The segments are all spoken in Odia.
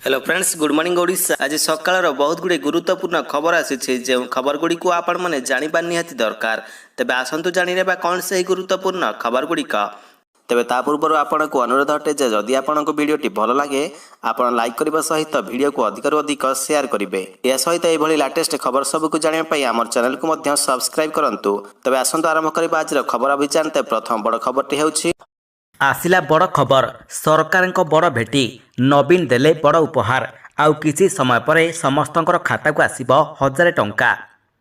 Hello friends, good morning Odisha. आज सकाळर बहुत गुड़े गुरुत्वपूर्ण खबर आसी जो खबर गुड़ी को आपण मैंने जानिबा निहाती दरकार। तेबे आसंतु जानि नेबा कौन से गुरुत्वपूर्ण खबर गुड़िक। तेबे ता पूर्व आपण को अनुरोध अटे जे जदि आपन को वीडियोटी भल लगे आपण लाइक करबा सहित वीडियो को अधिक अधिक शेयर करिवे। या सहित एभली लेटेस्ट खबर सब को जानिबा पई हमर चैनल को मध्य सब्सक्राइब करंतु। तेबे आसंतु आरंभ करबा आज खबर अभियान। ते प्रथम बड़ खबरटी हेउछि आसिला बड़ खबर। सरकार बड़ भेटी नवीन देले बड़ उपहार। आउ किछि समय परे समस्तंकर खाता को आसिबो 1000 टंका।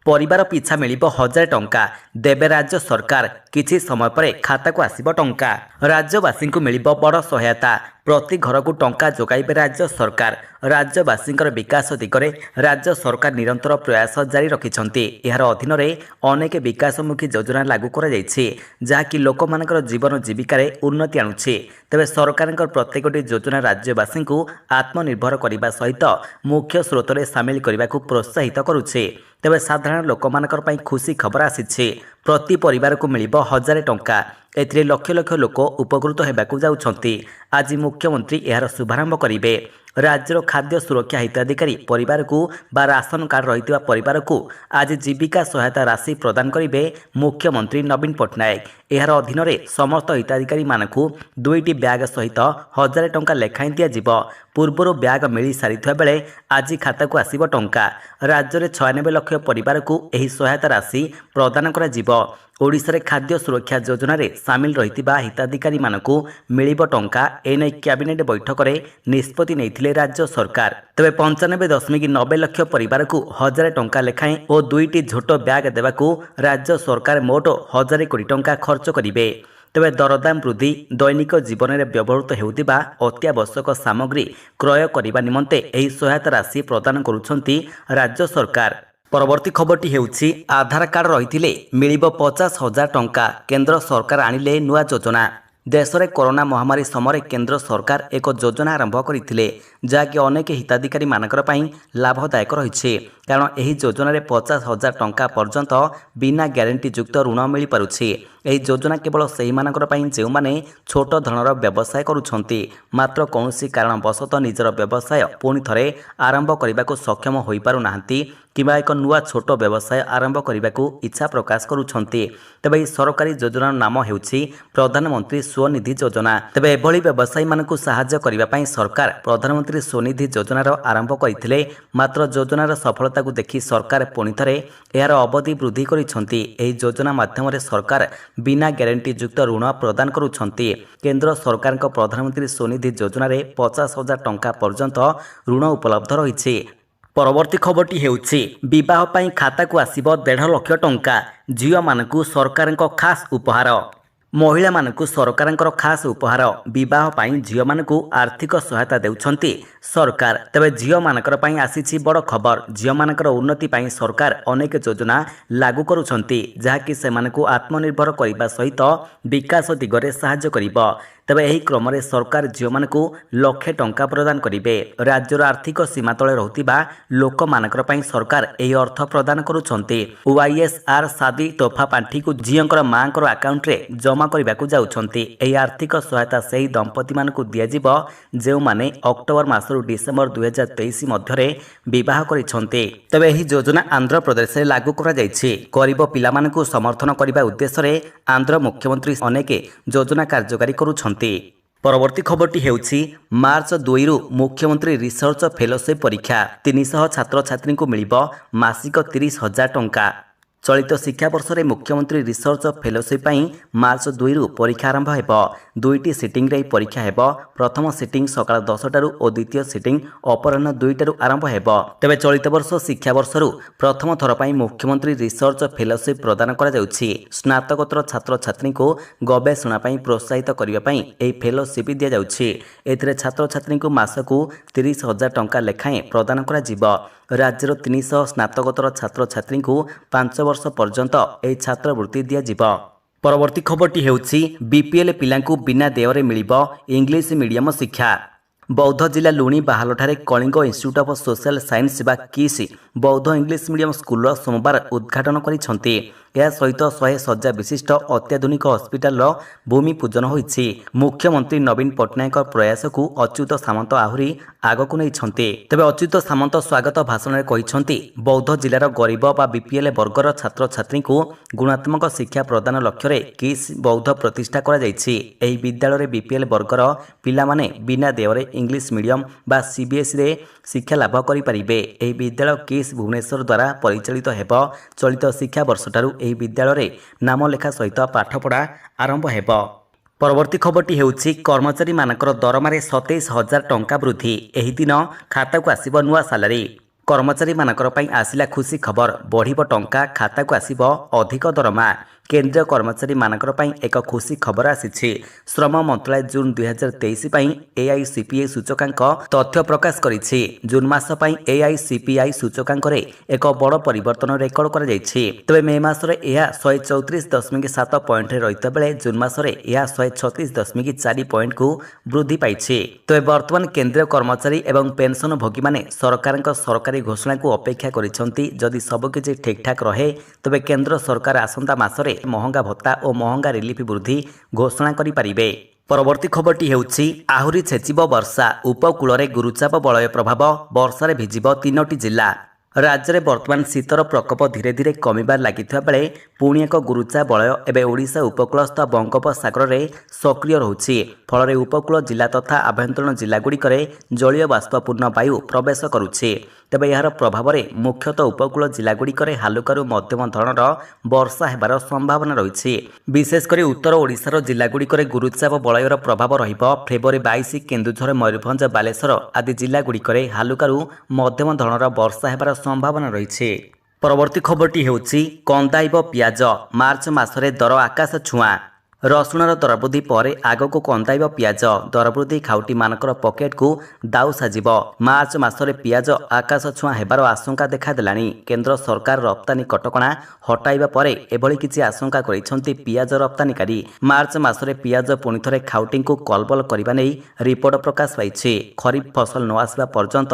परिवार पिछा मिलिबो 1000 टंका। देबे राज्य सरकार किछि समय परे खाता को आसिबो टंका। राज्यवासी को मिलिबो बड़ सहायता। प्रति घर को टंका जोगाइबे राज्य सरकार। राज्यवासी विकास दिगरे राज्य सरकार निरंतर प्रयास जारी रखिछन्ति। एहार अधीन रे अनेक विकासमुखी योजना लागू करा जायछि जहाँकि लोकमानकर जीवन जीविकार उन्नति आणुछि। तेबे सरकारଙ୍କର प्रत्येकटी योजना राज्यवासी को आत्मनिर्भर करने सहित मुख्य स्रोत में सामिल करने को प्रोत्साहित करुछि। तेबे साधारण लोकमानकर पई खुशी खबर आसिछि। प्रति परिवार को मिलिबो 1000 टंका। एथिरे लक्ष लक्ष लोक उपकृत हेबाकू जाउछन्ति। आज मुख्यमंत्री एहार शुभारंभ करिवे। राज्यर खाद्य सुरक्षा हिताधिकारी परिवार को बा राशन कार्ड रही परिवार को आज जीविका सहायता राशि प्रदान करेंगे मुख्यमंत्री नवीन पट्टनायक। एहार अधीन रे समस्त हिताधिकारी मानकू 2टी ब्याग सहित 1000 टंका लेखाएं दिया। पूर्वर ब्याग मिल सारी बेले आज खाता को आसिबो टंका। राज्य में 96 लक्ष परिवार को यह सहायता राशि प्रदान करा जिवो। ओडिशा रे खाद्य सुरक्षा योजना रे सामिल रहितिबा हिताधिकारी मानकू मिलिबो टंका। एने कैबिनेट बैठक रे निष्पत्ति नैथिले राज्य सरकार। तबे 95.90 लक्ष परिवार को 1000 टंका लेखाएं और 2टी झोट ब्याग देवाकू राज्य सरकार मोट 1000 कोटी टंका खर्च करिवे। तेबे दरदाम वृद्धि दैनिक जीवन में व्यवहृत हेउतिबा अत्यावश्यक सामग्री क्रय करने निमंते एही सहायता राशि प्रदान करुछन्ति राज्य सरकार। परवर्ती खबरटी हेउछि आधार कार्ड रहिथिले मिलिबो 50,000 टंका। केंद्र सरकार आनिले नुआ योजना। देश में कोरोना महामारी समय केंद्र सरकार एक योजना आरंभ करथिले जहाँकि अनेक हिताधिकारी मानकर पई लाभदायक रहिछि। कारण यह योजना 50,000 टंका पर्यंत बिना ग्यारंटी युक्त ऋण मिल पारुछि। यह योजना केवल से जो माने छोट धरणर व्यवसाय करुछन्ति मात्र कौनसी कारणवशतः निजर व्यवसाय पुणी थरे आरंभ करने को सक्षम हो पारु नाहंती किंबा एक नुआ छोट व्यवसाय आरंभ करने को इच्छा प्रकाश करुछन्ति। तेबे यह सरकारी योजनार नाम हेउछि प्रधानमंत्री स्वनिधि योजना। तेबे एभली व्यवसायी मानकु सहायता करबा पई सरकार प्रधानमंत्री स्वनिधि योजनार आरंभ करथिले। मात्र योजनार सफलता को देखि सरकार पुणी थरे यार अवधि वृद्धि करिसंति। एही योजना माध्यम सरकार बिना ग्यारंटी युक्त ऋण प्रदान करुछन्ति। केंद्र सरकार प्रधानमंत्री स्वनिधि योजना 50,000 टंका पर्यंत ऋण उपलब्ध रहिछि। परवर्ती खबरटी हेउछि विवाह पई खाता को आसिबो 1.5 लाख टंका। झियो मानकु सरकार खास उपहार। महिला मानकु सरकार खास उपहार विवाह पई झियो मानकु आर्थिक सहायता देउछन्ति सरकार। तबे झियो मानकर पई आसीछि बड़ खबर। झियो मानकर उन्नति पई सरकार अनेक योजना लागू करुछन्ति जहाँकि से मानकु आत्मनिर्भर करबा सहित विकास दिगरे सहायता करिबो। तेबे एही क्रम रे सरकार झियो मानकु लाख टंका प्रदान करिवे। राज्यर आर्थिक सीमा तले रहुतिबा लोक मानकर पई सरकार एही अर्थ प्रदान करुछन्ति। वाईएसआर शादी तोहफा पांठी को झियोंकर मांकर अकाउंट रे जमा करबाकू जाउछन्ति। एही आर्थिक सहायता सेही दंपति मानकू दिया जिवो जेउ माने अक्टोबर मासरु डिसेंबर 2023 मध्यरे विवाह करिसन्ति। तबे एही योजना आंध्र प्रदेश रे लागू करा जायछि। गरीब पिला मानकू समर्थन करबा उद्देश्य रे आंध्र मुख्यमंत्री अनेक योजना कार्यकारी करुछन्ति। परवर्ती खबरटी हेउछि मार्च 2 रु मुख्यमंत्री रिसर्च फेलोशिप परीक्षा 300 छात्र छात्री को मिलिबो मासिक 30,000 टंका। चलित शिक्षा वर्ष में मुख्यमंत्री रिसर्च फेलोशिप मार्च 2 रु परीक्षा आरंभ हेबो। 2टी सिटिंग रे परीक्षा हेबो। प्रथम सिटिंग सकाळ 10 टारू और द्वितीय सिटिंग अपराह्न 2 टारू आरंभ हेबो। तेबे चलित वर्ष शिक्षा वर्ष रु प्रथम थर पई मुख्यमंत्री रिसर्च फेलोशिप प्रदान करा जाउछि। स्नातकोत्तर छात्र छात्री को गवेषणा पई प्रोत्साहित करिवा पई एही फेलोशिप दिया जाउछि। एथिरे छात्र छात्री को मासकू 30,000 टंका लेखाएं प्रदान करा जिवो। राज्यर 300 स्नातकोत्तर छात्र छात्री को 5 वर्ष पर्यंत एही छात्रवृत्ति दिया जिवो। परवर्ती खबरटी हेउछि बीपीएल पिलांकू बिना देयरे मिलिबो इंग्लिश मीडियम शिक्षा। बौद्ध जिला लुणी बाहालଠାରେ Kalinga institute of social science बा किस बौद्ध इंग्लिश मीडियम स्कूल सोमवार उद्घाटन କରିଛନ୍ତି। ଏହା ସହିତ 100 ଶଯ୍ୟା ବିଶିଷ୍ଟ ଅତ୍ୟାଧୁନିକ ହସ୍ପିଟାଲର ଭୂମି ପୂଜନ ହୋଇଛି। ମୁଖ୍ୟମନ୍ତ୍ରୀ ନବୀନ ପଟ୍ଟନାୟକଙ୍କ ପ୍ରୟାସକୁ ଅଚ୍ୟୁତ ସାମନ୍ତ ଆହୁରି ଆଗକୁ ନେଇଛନ୍ତି। ତେବେ ଅଚ୍ୟୁତ ସାମନ୍ତ ସ୍ୱାଗତ ଭାଷଣରେ କହିଛନ୍ତି, ବୌଦ୍ଧ ଜିଲ୍ଲାର ଗରିବ ବା ବିପିଏଲ୍ ବର୍ଗର ଛାତ୍ରଛାତ୍ରୀଙ୍କୁ ଗୁଣାତ୍ମକ ଶିକ୍ଷା ପ୍ରଦାନ ଲକ୍ଷ୍ୟରେ କିସ୍ ବୌଦ୍ଧ ପ୍ରତିଷ୍ଠା କରାଯାଇଛି। ଏହି ବିଦ୍ୟାଳୟରେ ବିପିଏଲ୍ ବର୍ଗର ପିଲାମାନେ ବିନା ଦେୟରେ ଇଂଲିଶ ମିଡିୟମ ବା ସିବିଏସ୍ଇରେ ଶିକ୍ଷା ଲାଭ କରିପାରିବେ। ଏହି ବିଦ୍ୟାଳୟ କିସ୍ ଭୁବନେଶ୍ୱର ଦ୍ୱାରା ପରିଚାଳିତ ହେବ। ଚଳିତ ଶିକ୍ଷାବର୍ଷଠାରୁ ଏହି ବିଦ୍ୟାଳୟରେ ନାମ ଲେଖା ସହିତ ପାଠପଢ଼ା ଆରମ୍ଭ ହେବ। ପରବର୍ତ୍ତୀ ଖବରଟି ହେଉଛି କର୍ମଚାରୀମାନଙ୍କର ଦରମାରେ 27,000 ଟଙ୍କା ବୃଦ୍ଧି। ଏହି ଦିନ ଖାତାକୁ ଆସିବ ନୂଆ ସାଲାରୀ। କର୍ମଚାରୀମାନଙ୍କର ପାଇଁ ଆସିଲା ଖୁସି ଖବର, ବଢ଼ିବ ଟଙ୍କା, ଖାତାକୁ ଆସିବ ଅଧିକ ଦରମା। କେନ୍ଦ୍ରୀୟ କର୍ମଚାରୀମାନଙ୍କର ପାଇଁ ଏକ ଖୁସି ଖବର ଆସିଛି। ଶ୍ରମ ମନ୍ତ୍ରାଳୟ ଜୁନ୍ 2023 ପାଇଁ ଏଆଇସିପିଆଇ ସୂଚକାଙ୍କ ତଥ୍ୟ ପ୍ରକାଶ କରିଛି। ଜୁନ୍ ମାସ ପାଇଁ ଏଆଇସିପିଆଇ ସୂଚକାଙ୍କରେ ଏକ ବଡ଼ ପରିବର୍ତ୍ତନ ରେକର୍ଡ କରାଯାଇଛି। ତେବେ ମେ ମାସରେ ଏହା 134.7 ପଏଣ୍ଟରେ ରହିଥିବା ବେଳେ ଜୁନ୍ ମାସରେ ଏହା 136.4 ପଏଣ୍ଟକୁ ବୃଦ୍ଧି ପାଇଛି। ତେବେ ବର୍ତ୍ତମାନ କେନ୍ଦ୍ରୀୟ କର୍ମଚାରୀ ଏବଂ ପେନ୍ସନଭୋଗୀମାନେ ସରକାରଙ୍କ ସରକାରୀ ଘୋଷଣାକୁ ଅପେକ୍ଷା କରିଛନ୍ତି। ଯଦି ସବୁକିଛି ଠିକ୍ଠାକ୍ ରହେ ତେବେ କେନ୍ଦ୍ର ସରକାର ଆସନ୍ତା ମାସରେ ମହଙ୍ଗା ଭତ୍ତା ଓ ମହଙ୍ଗା ରିଲିଫ ବୃଦ୍ଧି ଘୋଷଣା କରିପାରିବେ। ପରବର୍ତ୍ତୀ ଖବରଟି ହେଉଛି ଆହୁରି ଛେଚିବ ବର୍ଷା, ଉପକୂଳରେ ଗୁରୁଚାପ ବଳୟ ପ୍ରଭାବ, ବର୍ଷାରେ ଭିଜିବ 3ଟି ଜିଲ୍ଲା। ରାଜ୍ୟରେ ବର୍ତ୍ତମାନ ଶୀତର ପ୍ରକୋପ ଧୀରେ ଧୀରେ କମିବାରେ ଲାଗିଥିବା ବେଳେ ପୁଣି ଏକ ଗୁରୁଚାପ ବଳୟ ଏବେ ଓଡ଼ିଶା ଉପକୂଳସ୍ଥ ବଙ୍ଗୋପସାଗରରେ ସକ୍ରିୟ ରହୁଛି। ଫଳରେ ଉପକୂଳ ଜିଲ୍ଲା ତଥା ଆଭ୍ୟନ୍ତରୀଣ ଜିଲ୍ଲାଗୁଡ଼ିକରେ ଜଳୀୟ ବାଷ୍ପପୂର୍ଣ୍ଣ ବାୟୁ ପ୍ରବେଶ କରୁଛି। ତେବେ ଏହାର ପ୍ରଭାବରେ ମୁଖ୍ୟତଃ ଉପକୂଳ ଜିଲ୍ଲାଗୁଡ଼ିକରେ ହାଲୁକାରୁ ମଧ୍ୟମ ଧରଣର ବର୍ଷା ହେବାର ସମ୍ଭାବନା ରହିଛି। ବିଶେଷ କରି ଉତ୍ତର ଓଡ଼ିଶାର ଜିଲ୍ଲାଗୁଡ଼ିକରେ ଗୁରୁଚାପ ବଳୟର ପ୍ରଭାବ ରହିବ। ଫେବୃଆରୀ 22 କେନ୍ଦୁଝର, ମୟୂରଭଞ୍ଜ, ବାଲେଶ୍ୱର ଆଦି ଜିଲ୍ଲାଗୁଡ଼ିକରେ ହାଲୁକାରୁ ମଧ୍ୟମ ଧରଣର ବର୍ଷା ହେବାର ସମ୍ଭାବନା ରହିଛି। ପରବର୍ତ୍ତୀ ଖବରଟି ହେଉଛି କନ୍ଦାଇବ ପିଆଜ, ମାର୍ଚ୍ଚ ମାସରେ ଦର ଆକାଶ ଛୁଆଁ। ରସୁଣର ଦରବୃଦ୍ଧି ପରେ ଆଗକୁ କନ୍ଦାଇବ ପିଆଜ। ଦରବୃଦ୍ଧି ଖାଉଟିମାନଙ୍କର ପକେଟକୁ ଦାଉ ସାଜିବ। ମାର୍ଚ୍ଚ ମାସରେ ପିଆଜ ଆକାଶ ଛୁଆଁ ହେବାର ଆଶଙ୍କା ଦେଖାଦେଲାଣି। କେନ୍ଦ୍ର ସରକାର ରପ୍ତାନି କଟକଣା ହଟାଇବା ପରେ ଏଭଳି କିଛି ଆଶଙ୍କା କରିଛନ୍ତି ପିଆଜ ରପ୍ତାନିକାରୀ। ମାର୍ଚ୍ଚ ମାସରେ ପିଆଜ ପୁଣି ଥରେ ଖାଉଟିଙ୍କୁ କଲବଲ କରିବା ନେଇ ରିପୋର୍ଟ ପ୍ରକାଶ ପାଇଛି। ଖରିଫ ଫସଲ ନ ଆସିବା ପର୍ଯ୍ୟନ୍ତ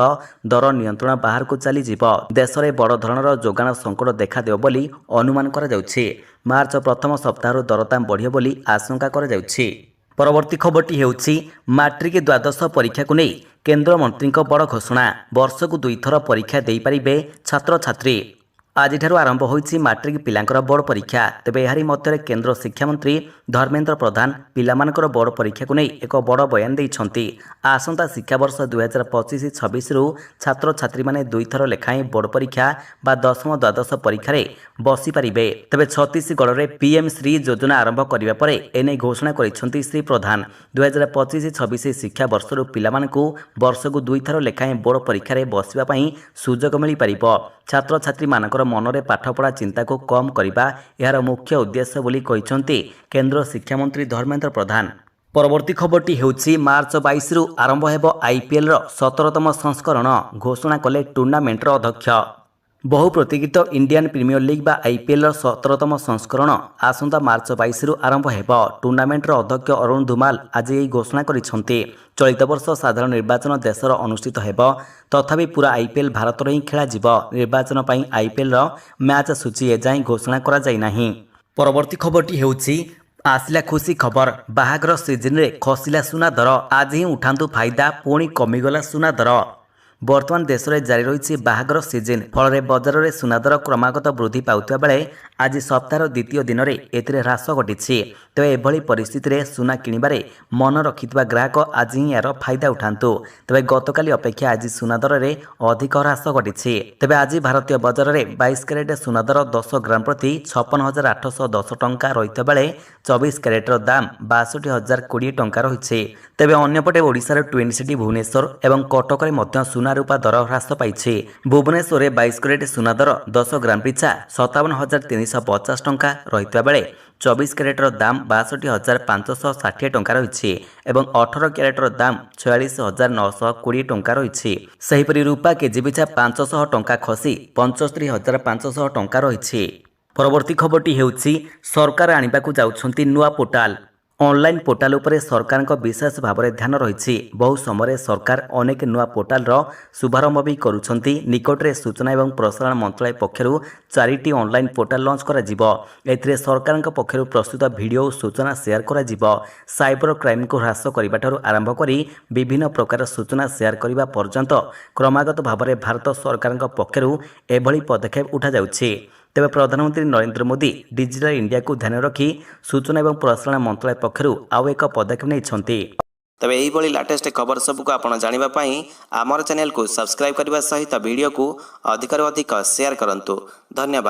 ଦର ନିୟନ୍ତ୍ରଣ ବାହାରକୁ ଚାଲିଯିବ। ଦେଶରେ ବଡ଼ ଧରଣର ଯୋଗାଣ ସଙ୍କଟ ଦେଖାଦେବ ବୋଲି ଅନୁମାନ କରାଯାଉଛି। ମାର୍ଚ୍ଚ ପ୍ରଥମ ସପ୍ତାହରୁ ଦରଦାମ ବଢ଼ିବ ବୋଲି ଆଶଙ୍କା କରାଯାଉଛି। ପରବର୍ତ୍ତୀ ଖବରଟି ହେଉଛି ମାଟ୍ରିକ ଦ୍ୱାଦଶ ପରୀକ୍ଷାକୁ ନେଇ କେନ୍ଦ୍ରମନ୍ତ୍ରୀଙ୍କ ବଡ଼ ଘୋଷଣା। ବର୍ଷକୁ 2 ଥର ପରୀକ୍ଷା ଦେଇପାରିବେ ଛାତ୍ରଛାତ୍ରୀ। ଆଜିଠାରୁ ଆରମ୍ଭ ହୋଇଛି ମାଟ୍ରିକ ପିଲାଙ୍କର ବୋର୍ଡ଼ ପରୀକ୍ଷା। ତେବେ ଏହାରି ମଧ୍ୟରେ କେନ୍ଦ୍ର ଶିକ୍ଷାମନ୍ତ୍ରୀ ଧର୍ମେନ୍ଦ୍ର ପ୍ରଧାନ ପିଲାମାନଙ୍କର ବୋର୍ଡ଼ ପରୀକ୍ଷାକୁ ନେଇ ଏକ ବଡ଼ ବୟାନ ଦେଇଛନ୍ତି। ଆସନ୍ତା ଶିକ୍ଷାବର୍ଷ 2025-26ରୁ ଛାତ୍ରଛାତ୍ରୀମାନେ 2 ଥର ଲେଖାଏଁ ବୋର୍ଡ଼ ପରୀକ୍ଷା ବା ଦଶମ ଦ୍ୱାଦଶ ପରୀକ୍ଷାରେ ବସିପାରିବେ। ତେବେ ଛତିଶଗଡ଼ରେ ପିଏମ୍ ଶ୍ରୀ ଯୋଜନା ଆରମ୍ଭ କରିବା ପରେ ଏନେଇ ଘୋଷଣା କରିଛନ୍ତି ଶ୍ରୀ ପ୍ରଧାନ। 2025-26 ଶିକ୍ଷାବର୍ଷରୁ ପିଲାମାନଙ୍କୁ ବର୍ଷକୁ 2 ଥର ଲେଖାଏଁ ବୋର୍ଡ଼ ପରୀକ୍ଷାରେ ବସିବା ପାଇଁ ସୁଯୋଗ ମିଳିପାରିବ। ଛାତ୍ରଛାତ୍ରୀମାନଙ୍କର ମନରେ ପାଠପଢ଼ା ଚିନ୍ତାକୁ କମ୍ କରିବା ଏହାର ମୁଖ୍ୟ ଉଦ୍ଦେଶ୍ୟ ବୋଲି କହିଛନ୍ତି କେନ୍ଦ୍ର ଶିକ୍ଷାମନ୍ତ୍ରୀ ଧର୍ମେନ୍ଦ୍ର ପ୍ରଧାନ। ପରବର୍ତ୍ତୀ ଖବରଟି ହେଉଛି ମାର୍ଚ୍ଚ 22ରୁ ଆରମ୍ଭ ହେବ ଆଇପିଏଲ୍ର 17ତମ ସଂସ୍କରଣ, ଘୋଷଣା କଲେ ଟୁର୍ଣ୍ଣାମେଣ୍ଟର ଅଧ୍ୟକ୍ଷ। ବହୁ ପ୍ରତୀକ୍ଷିତ ଇଣ୍ଡିଆନ୍ ପ୍ରିମିୟର ଲିଗ୍ ବା ଆଇପିଏଲ୍ର 17ତମ ସଂସ୍କରଣ ଆସନ୍ତା ମାର୍ଚ୍ଚ 22ରୁ ଆରମ୍ଭ ହେବ। ଟୁର୍ଣ୍ଣାମେଣ୍ଟର ଅଧ୍ୟକ୍ଷ ଅରୁଣ ଧୁମାଲ ଆଜି ଏହି ଘୋଷଣା କରିଛନ୍ତି। ଚଳିତ ବର୍ଷ ସାଧାରଣ ନିର୍ବାଚନ ଦେଶର ଅନୁଷ୍ଠିତ ହେବ। ତଥାପି ପୁରା ଆଇପିଏଲ୍ ଭାରତରେ ହିଁ ଖେଳାଯିବ। ନିର୍ବାଚନ ପାଇଁ ଆଇପିଏଲ୍ର ମ୍ୟାଚ୍ ସୂଚୀ ଏଯାଏଁ ଘୋଷଣା କରାଯାଇନାହିଁ। ପରବର୍ତ୍ତୀ ଖବରଟି ହେଉଛି ଆସିଲା ଖୁସି ଖବର, ବାହାଘର ସିଜିନ୍ରେ ଖସିଲା ସୁନା ଦର। ଆଜି ହିଁ ଉଠାନ୍ତୁ ଫାଇଦା, ପୁଣି କମିଗଲା ସୁନା ଦର। ବର୍ତ୍ତମାନ ଦେଶରେ ଜାରି ରହିଛି ବାହାଘର ସିଜିନ୍। ଫଳରେ ବଜାରରେ ସୁନା ଦର କ୍ରମାଗତ ବୃଦ୍ଧି ପାଉଥିବା ବେଳେ ଆଜି ସପ୍ତାହର ଦ୍ୱିତୀୟ ଦିନରେ ଏଥିରେ ହ୍ରାସ ଘଟିଛି। ତେବେ ଏଭଳି ପରିସ୍ଥିତିରେ ସୁନା କିଣିବାରେ ମନ ରଖିଥିବା ଗ୍ରାହକ ଆଜି ହିଁ ଏହାର ଫାଇଦା ଉଠାନ୍ତୁ। ତେବେ ଗତକାଲି ଅପେକ୍ଷା ଆଜି ସୁନା ଦରରେ ଅଧିକ ହ୍ରାସ ଘଟିଛି। ତେବେ ଆଜି ଭାରତୀୟ ବଜାରରେ 22 କ୍ୟାରେଟ୍ ସୁନା ଦର 10 ଗ୍ରାମ ପ୍ରତି 56,810 ଟଙ୍କା ରହିଥିବା ବେଳେ 24 କ୍ୟାରେଟ୍ର ଦାମ 62,020 ଟଙ୍କା ରହିଛି। ତେବେ ଅନ୍ୟପଟେ ଓଡ଼ିଶାର ଟ୍ୱିନ୍ ସିଟି ଭୁବନେଶ୍ୱର ଏବଂ କଟକରେ ମଧ୍ୟ ସୁନା ରୂପା ଦର ହ୍ରାସ ପାଇଛି। ଭୁବନେଶ୍ୱରରେ 22 କ୍ୟାରେଟ୍ ସୁନା ଦର 10 ଗ୍ରାମ ପିଛା 57,350 ଟଙ୍କା ରହିଥିବା ବେଳେ 24 କ୍ୟାରେଟ୍ର ଦାମ 62,560 ଟଙ୍କା ରହିଛି ଏବଂ 18 କ୍ୟାରେଟ୍ର ଦାମ 46,920 ଟଙ୍କା ରହିଛି। ସେହିପରି ରୂପା କେଜି ପିଛା 500 ଟଙ୍କା ଖସି 75,500 ଟଙ୍କା ରହିଛି। ପରବର୍ତ୍ତୀ ଖବରଟି ହେଉଛି ସରକାର ଆଣିବାକୁ ଯାଉଛନ୍ତି ନୂଆ ପୋର୍ଟାଲ। ऑनलाइन पोर्टाल उपरे सरकारଙ୍କ विशेष भाବରେ ଧ୍ୟାନ ରହିଛି। ବହୁ ସମୟରେ ସରକାର ଅନେକ ନୂଆ ପୋର୍ଟାଲର ଶୁଭାରମ୍ଭ ବି କରୁଛନ୍ତି। ନିକଟରେ ସୂଚନା ଏବଂ ପ୍ରସାରଣ ମନ୍ତ୍ରାଳୟ ପକ୍ଷରୁ 4ଟି ଅନଲାଇନ୍ ପୋର୍ଟାଲ ଲଞ୍ଚ କରାଯିବ। ଏଥିରେ ସରକାରଙ୍କ ପକ୍ଷରୁ ପ୍ରସ୍ତୁତ ଭିଡ଼ିଓ ଓ ସୂଚନା ସେୟାର କରାଯିବ। ସାଇବର କ୍ରାଇମକୁ ହ୍ରାସ କରିବାଠାରୁ ଆରମ୍ଭ କରି ବିଭିନ୍ନ ପ୍ରକାର ସୂଚନା ସେୟାର କରିବା ପର୍ଯ୍ୟନ୍ତ କ୍ରମାଗତ ଭାବରେ ଭାରତ ସରକାରଙ୍କ ପକ୍ଷରୁ ଏଭଳି ପଦକ୍ଷେପ ଉଠାଯାଉଛି। ତେବେ ପ୍ରଧାନମନ୍ତ୍ରୀ ନରେନ୍ଦ୍ର ମୋଦି ଡିଜିଟାଲ ଇଣ୍ଡିଆକୁ ଧ୍ୟାନରେ ରଖି ସୂଚନା ଏବଂ ପ୍ରସାରଣ ମନ୍ତ୍ରାଳୟ ପକ୍ଷରୁ ଆଉ ଏକ ପଦକ୍ଷେପ ନେଇଛନ୍ତି। ତେବେ ଏହିଭଳି ଲାଟେଷ୍ଟ ଖବର ସବୁକୁ ଆପଣ ଜାଣିବା ପାଇଁ ଆମର ଚ୍ୟାନେଲକୁ ସବସ୍କ୍ରାଇବ୍ କରିବା ସହିତ ଭିଡ଼ିଓକୁ ଅଧିକରୁ ଅଧିକ ସେୟାର କରନ୍ତୁ। ଧନ୍ୟବାଦ।